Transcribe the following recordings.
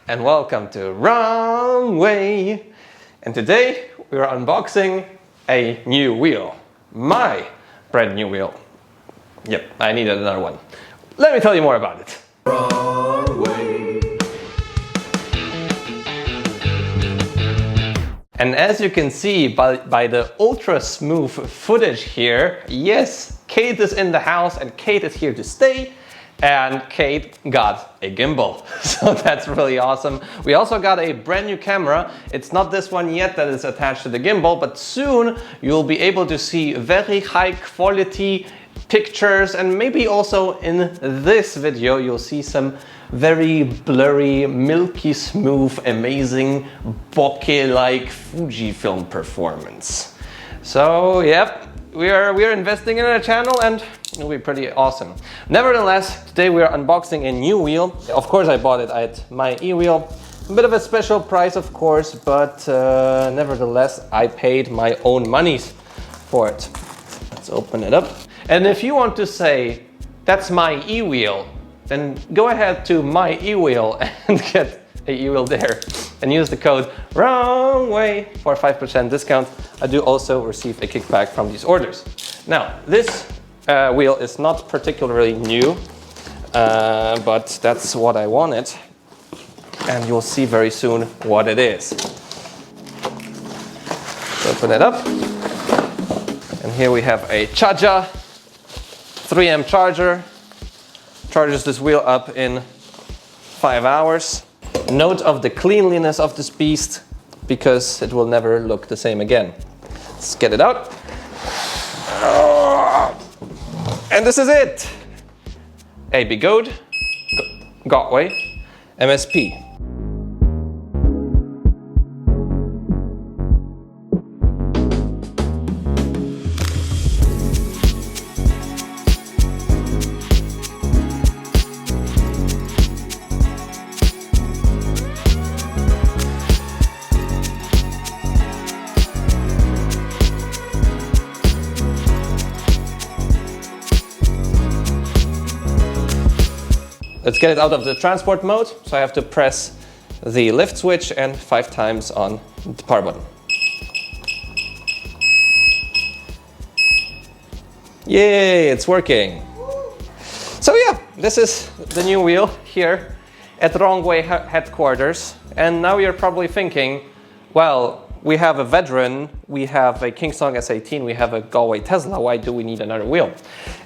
and welcome to Wrong Way. And today we are unboxing a new wheel. My brand new wheel. Yep, I needed another one. Let me tell you more about it. Wrong Way. And as you can see by the ultra smooth footage here, yes, Kate is in the house and Kate is here to stay. And Kate got a gimbal, so that's really awesome. We also got a brand new camera. It's not this one yet that is attached to the gimbal, but soon you'll be able to see very high quality pictures, and maybe also in this video you'll see some very blurry, milky smooth, amazing bokeh-like Fujifilm performance. So yep, we are investing in a channel and it'll be pretty awesome. Nevertheless, today we are unboxing a new wheel. Of course I bought it at my e-wheel. A bit of a special price of course, but nevertheless I paid my own monies for it. Let's open it up. And if you want to say, that's my e-wheel, then go ahead to my e-wheel and get a e-wheel there. And use the code WRONGWAY for a 5% discount. I do also receive a kickback from these orders. Now, this wheel is not particularly new, but that's what I wanted. And you'll see very soon what it is. Open it up. And here we have a charger, 3 amp charger. Charges this wheel up in 5 hours. Note of the cleanliness of this beast, because it will never look the same again. Let's get it out. And this is it. A Begode, Guads, MSP. Let's get it out of the transport mode. So I have to press the lift switch and 5 times on the power button. Yay, it's working. So yeah, this is the new wheel here at Wrong Way headquarters. And now you're probably thinking, well, we have a veteran, we have a Kingsong S18, we have a Galway Tesla, why do we need another wheel?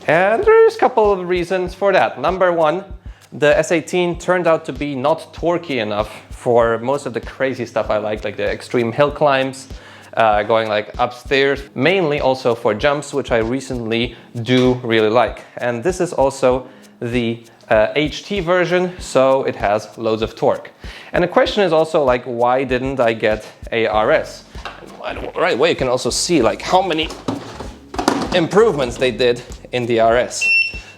And there's a couple of reasons for that. Number one, the S18 turned out to be not torquey enough for most of the crazy stuff I like the extreme hill climbs, going like upstairs, mainly also for jumps, which I recently do really like. And this is also the HT version, so it has loads of torque. And the question is also like, why didn't I get a RS? And right away you can also see like how many improvements they did in the RS.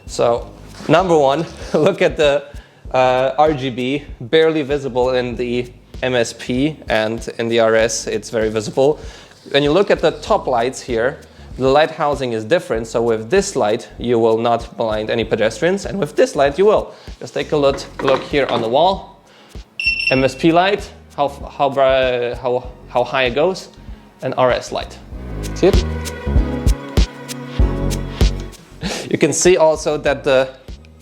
So number one, look at the RGB, barely visible in the MSP, and in the RS it's very visible. When you look at the top lights here, the light housing is different, so with this light you will not blind any pedestrians, and with this light you will. Just take a look here on the wall. MSP light, how high it goes, and RS light. See it? You can see also that the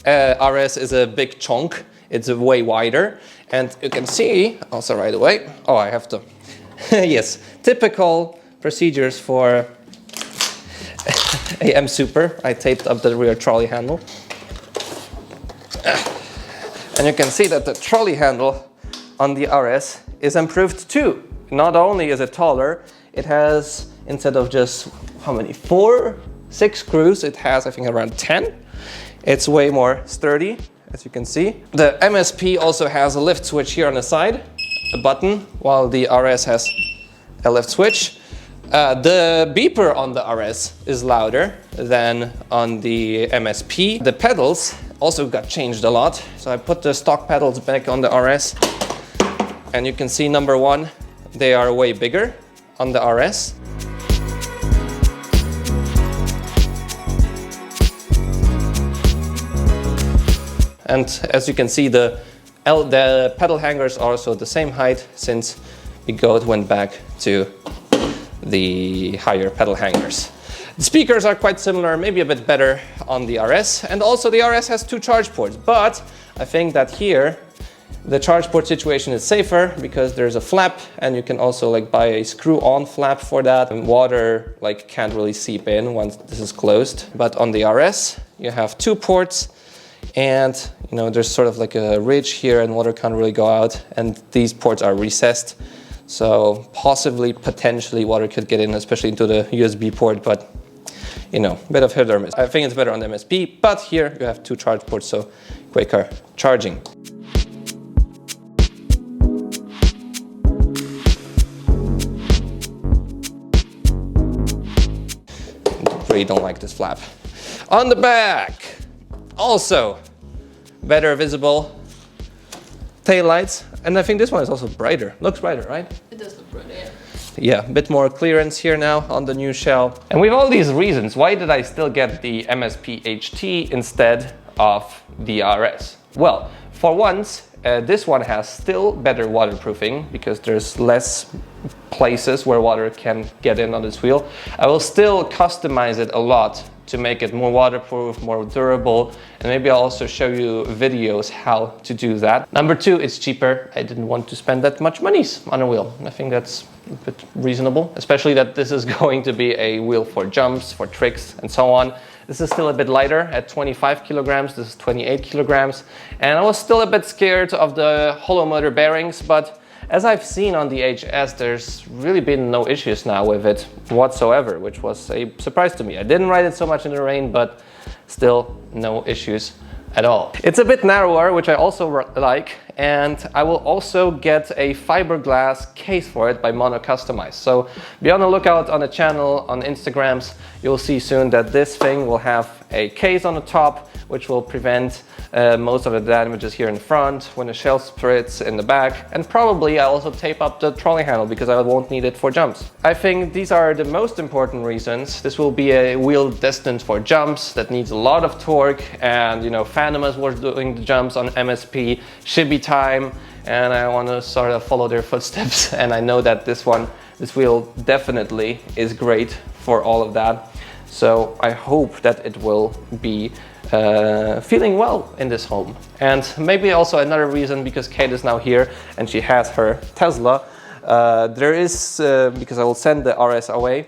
RS is a big chunk, it's way wider, and you can see also right away, oh I have to, yes, typical procedures for a M Super. I taped up the rear trolley handle, and you can see that the trolley handle on the RS is improved too. Not only is it taller, it has, instead of just, how many, 4, 6 screws, it has I think around 10. It's way more sturdy, as you can see. The MSP also has a lift switch here on the side, a button, while the RS has a lift switch. The beeper on the RS is louder than on the MSP. The pedals also got changed a lot. So I put the stock pedals back on the RS, and you can see number one, they are way bigger on the RS. And as you can see, the The pedal hangers are also the same height since we went back to the higher pedal hangers. The speakers are quite similar, maybe a bit better on the RS, and also the RS has 2 charge ports, but I think that here the charge port situation is safer because there's a flap, and you can also like buy a screw-on flap for that, and water like can't really seep in once this is closed. But on the RS you have 2 ports, and you know there's sort of like a ridge here and water can't really go out, and these ports are recessed, so possibly potentially water could get in, especially into the USB port, but you know, a bit of hit or miss. I think it's better on the MSP, but here you have 2 charge ports, so quicker charging. Really don't like this flap. On the back, also better visible taillights, and I think this one is also brighter. Looks brighter, right? It does look brighter, yeah. Yeah, a bit more clearance here now on the new shell. And with all these reasons, why did I still get the MSP HT instead of the RS? Well, for once, this one has still better waterproofing because there's less places where water can get in on this wheel. I will still customize it a lot to make it more waterproof, more durable, and maybe I'll also show you videos how to do that. Number 2, it's cheaper. I didn't want to spend that much money on a wheel. I think that's a bit reasonable, especially that this is going to be a wheel for jumps, for tricks, and so on. This is still a bit lighter at 25 kilograms, this is 28 kilograms, and I was still a bit scared of the hollow motor bearings, but as I've seen on the HS, there's really been no issues now with it whatsoever, which was a surprise to me. I didn't ride it so much in the rain, but still no issues at all. It's a bit narrower, which I also like, and I will also get a fiberglass case for it by Mono Customize. So be on the lookout on the channel, on Instagrams. You'll see soon that this thing will have a case on the top, which will prevent most of the damages here in front when the shell splits in the back, and probably I'll also tape up the trolley handle because I won't need it for jumps. I think these are the most important reasons. This will be a wheel destined for jumps that needs a lot of torque, and you know, Phantomas was doing the jumps on MSP, Shibby time, and I want to sort of follow their footsteps, and I know that this wheel definitely is great for all of that. So I hope that it will be feeling well in this home. And maybe also another reason, because Kate is now here and she has her Tesla, there is, because I will send the RS away,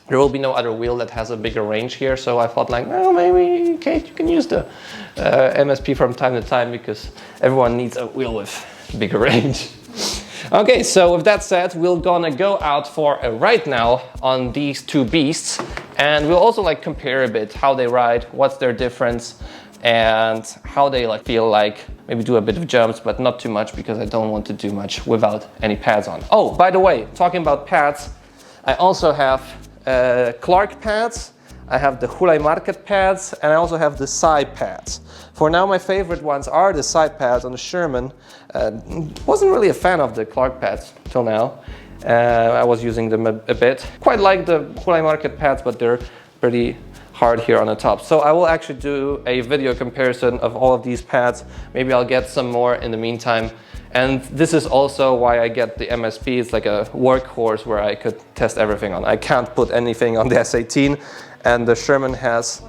there will be no other wheel that has a bigger range here. So I thought like, well, maybe Kate, you can use the MSP from time to time because everyone needs a wheel with bigger range. Okay, so with that said, we're gonna go out for a ride now on these 2 beasts, and we'll also like compare a bit how they ride, what's their difference, and how they like feel like. Maybe do a bit of jumps, but not too much because I don't want to do much without any pads on. Oh, by the way, talking about pads, I also have Clark pads, I have the Hula Market pads, and I also have the Sai Pads. For now, my favorite ones are the Sai Pads on the Sherman. Wasn't really a fan of the Clark pads till now. I was using them a bit. Quite like the Hula Market pads, but they're pretty hard here on the top. So I will actually do a video comparison of all of these pads. Maybe I'll get some more in the meantime. And this is also why I get the MSP. It's like a workhorse where I could test everything on. I can't put anything on the S18, and the Sherman has,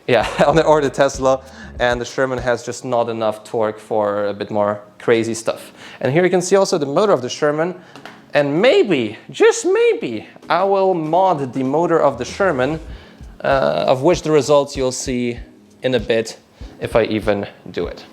or the Tesla, and the Sherman has just not enough torque for a bit more crazy stuff. And here you can see also the motor of the Sherman, and maybe, just maybe, I will mod the motor of the Sherman, of which the results you'll see in a bit, if I even do it.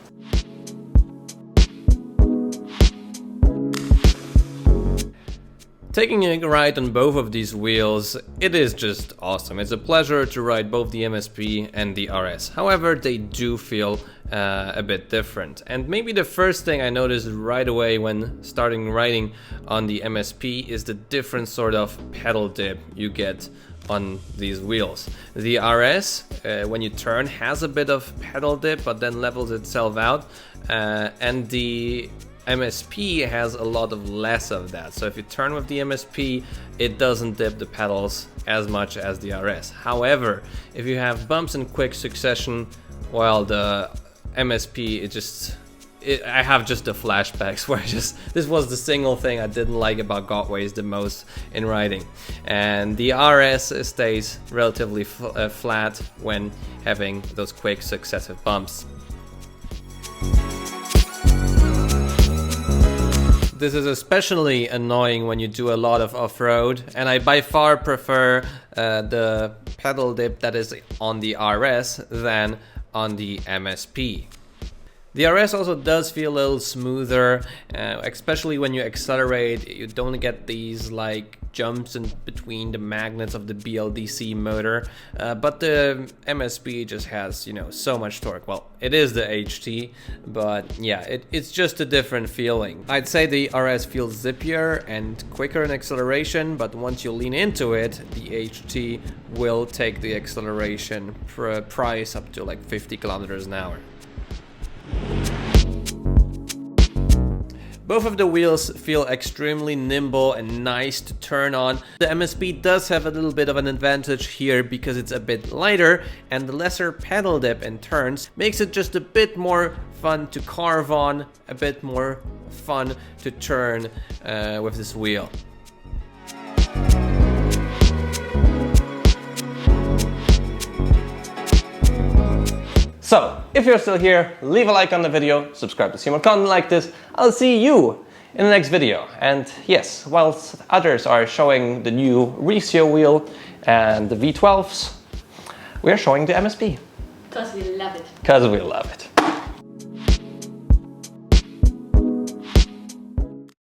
Taking a ride on both of these wheels, it is just awesome. It's a pleasure to ride both the MSP and the RS. However, they do feel a bit different. And maybe the first thing I noticed right away when starting riding on the MSP is the different sort of pedal dip you get on these wheels. The RS, when you turn, has a bit of pedal dip, but then levels itself out. And the MSP has a lot of less of that. So if you turn with the MSP, it doesn't dip the pedals as much as the RS. However, if you have bumps in quick succession, well, the MSP, I have just the flashbacks where this was the single thing I didn't like about Guads the most in riding. And the RS stays relatively flat when having those quick successive bumps. This is especially annoying when you do a lot of off-road, and I by far prefer the pedal dip that is on the RS than on the MSP. The RS also does feel a little smoother, especially when you accelerate. You don't get these like jumps in between the magnets of the BLDC motor, but the MSP just has, you know, so much torque. Well, it is the HT, but yeah, it's just a different feeling. I'd say the RS feels zippier and quicker in acceleration, but once you lean into it, the HT will take the acceleration price up to like 50 kilometers an hour. Both of the wheels feel extremely nimble and nice to turn on. The MSP does have a little bit of an advantage here because it's a bit lighter, and the lesser pedal dip and turns makes it just a bit more fun to carve on, a bit more fun to turn with this wheel. So, if you're still here, leave a like on the video, subscribe to see more content like this. I'll see you in the next video. And yes, whilst others are showing the new RuRoc wheel and the V12s, we're showing the MSP. Because we love it. Because we love it.